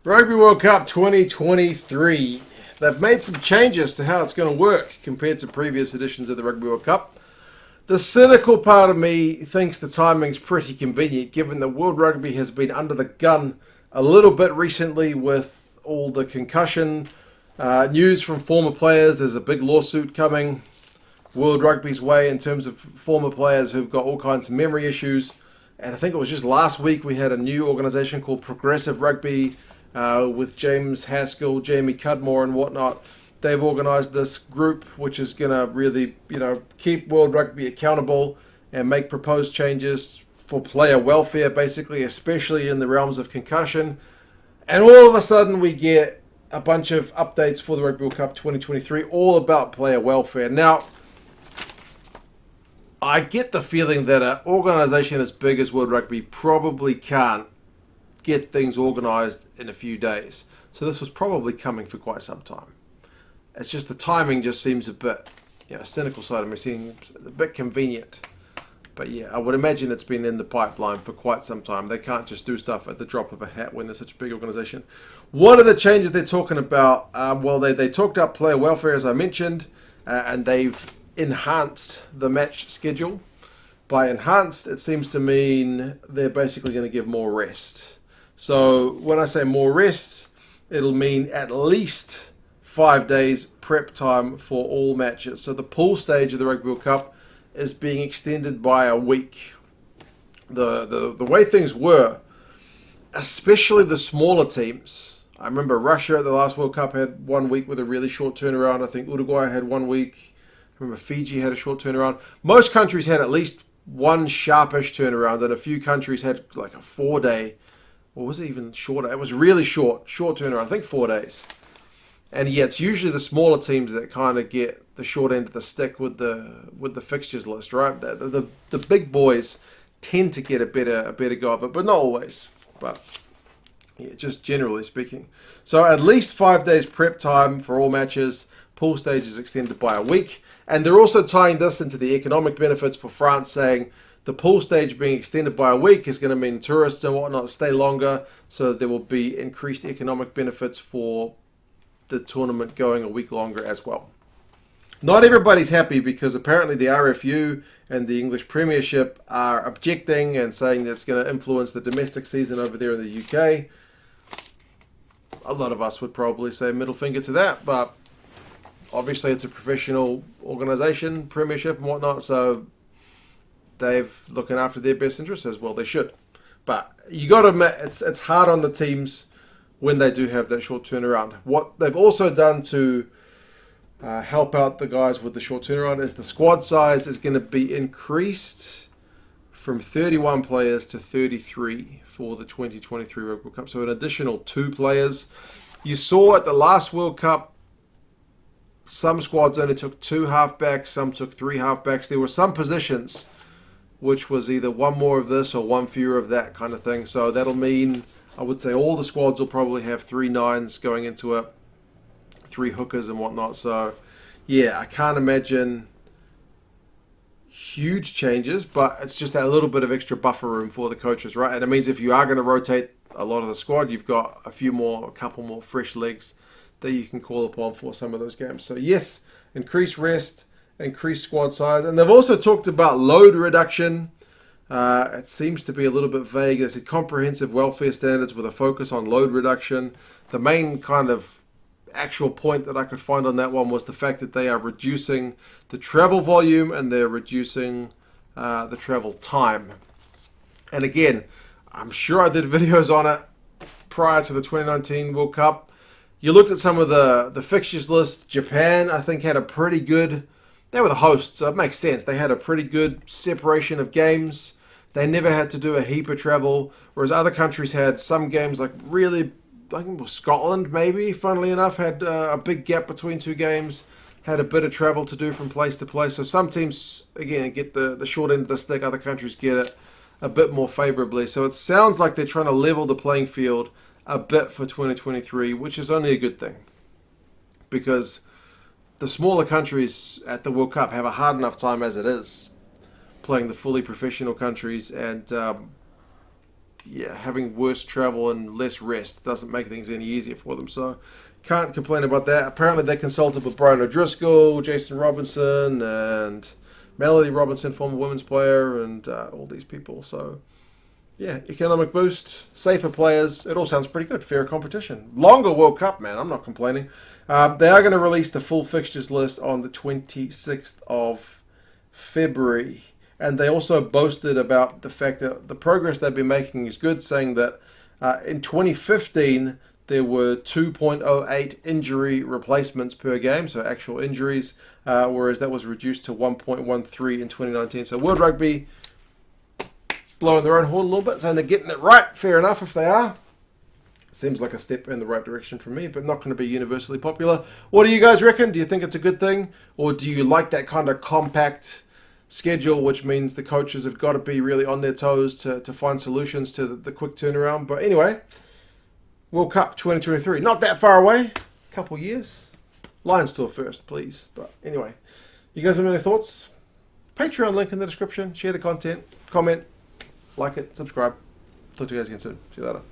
Rugby World Cup 2023. They've made some changes to how it's going to work compared to previous editions of the Rugby World Cup. The cynical part of me thinks the timing's pretty convenient given that World Rugby has been under the gun a little bit recently with all the concussion news from former players. There's a big lawsuit coming World Rugby's way in terms of former players who've got all kinds of memory issues. And I think it was just last week we had a new organisation called Progressive Rugby with James Haskell, Jamie Cudmore and whatnot. They've organised this group which is going to really, keep World Rugby accountable and make proposed changes for player welfare, basically, especially in the realms of concussion. And all of a sudden we get a bunch of updates for the Rugby World Cup 2023, all about player welfare. Now, I get the feeling that an organisation as big as World Rugby probably can't get things organised in a few days. So this was probably coming for quite some time. It's just the timing just seems a bit, cynical side of me seems a bit convenient. But yeah, I would imagine it's been in the pipeline for quite some time. They can't just do stuff at the drop of a hat when they're such a big organisation. What are the changes they're talking about? They talked up player welfare, as I mentioned, and they've enhanced the match schedule. By enhanced, it seems to mean they're basically going to give more rest. So when I say more rest, it'll mean at least 5 days prep time for all matches. So the pool stage of the Rugby World Cup is being extended by a week. The way things were, especially the smaller teams. I remember Russia at the last World Cup had 1 week with a really short turnaround. I think Uruguay had 1 week. I remember Fiji had a short turnaround. Most countries had at least one sharpish turnaround, and a few countries had like a 4-day. Or was it even shorter? It was really short turnaround. I think 4 days. And yeah, it's usually the smaller teams that kind of get the short end of the stick with the fixtures list, right? The big boys tend to get a better go of it, but not always. But yeah, just generally speaking. So at least 5 days prep time for all matches. Pool stage is extended by a week. And they're also tying this into the economic benefits for France, saying the pool stage being extended by a week is going to mean tourists and whatnot stay longer, so there will be increased economic benefits for the tournament going a week longer as well. Not everybody's happy because apparently the RFU and the English Premiership are objecting and saying that it's going to influence the domestic season over there in the UK. A lot of us would probably say middle finger to that, but obviously it's a professional organisation, Premiership and whatnot, so they're looking after their best interests as well. They should. But you got to admit, it's hard on the teams when they do have that short turnaround. What they've also done to help out the guys with the short turnaround is the squad size is going to be increased from 31 players to 33 for the 2023 Rugby World Cup. So an additional 2 players. You saw at the last World Cup, some squads only took 2 halfbacks, some took 3 halfbacks. There were some positions which was either one more of this or one fewer of that kind of thing. So that'll mean, I would say, all the squads will probably have 3 nines going into it, 3 hookers and whatnot. So, yeah, I can't imagine huge changes, but it's just a little bit of extra buffer room for the coaches, right? And it means if you are going to rotate a lot of the squad, you've got a couple more fresh legs that you can call upon for some of those games. So, yes, increased rest, increased squad size. And they've also talked about load reduction. It seems to be a little bit vague. They said comprehensive welfare standards with a focus on load reduction. The main kind of actual point that I could find on that one was the fact that they are reducing the travel volume and they're reducing the travel time. And again, I'm sure I did videos on it prior to the 2019 World Cup. You looked at some of the fixtures list. Japan, I think, had a pretty good... They were the hosts, so it makes sense. They had a pretty good separation of games. They never had to do a heap of travel, whereas other countries had some games like really, I think it was Scotland maybe, funnily enough, had a big gap between 2 games, had a bit of travel to do from place to place. So some teams, again, get the short end of the stick. Other countries get it a bit more favourably. So it sounds like they're trying to level the playing field a bit for 2023, which is only a good thing. Because the smaller countries at the World Cup have a hard enough time as it is, playing the fully professional countries, and yeah, having worse travel and less rest doesn't make things any easier for them. So can't complain about that. Apparently they consulted with Brian O'Driscoll, Jason Robinson, and Melody Robinson, former women's player, and all these people. So yeah, economic boost, safer players. It all sounds pretty good. Fair competition. Longer World Cup, man. I'm not complaining. They are going to release the full fixtures list on the 26th of February. And they also boasted about the fact that the progress they've been making is good, saying that in 2015 there were 2.08 injury replacements per game, so actual injuries, whereas that was reduced to 1.13 in 2019. So World Rugby blowing their own horn a little bit, saying they're getting it right. Fair enough if they are. Seems like a step in the right direction for me, but not going to be universally popular. What do you guys reckon? Do you think it's a good thing? Or do you like that kind of compact schedule, which means the coaches have got to be really on their toes to find solutions to the quick turnaround? But anyway, World Cup 2023. Not that far away. Couple years. Lions tour first, please. But anyway, you guys have any thoughts? Patreon link in the description. Share the content. Comment. Like it. Subscribe. Talk to you guys again soon. See you later.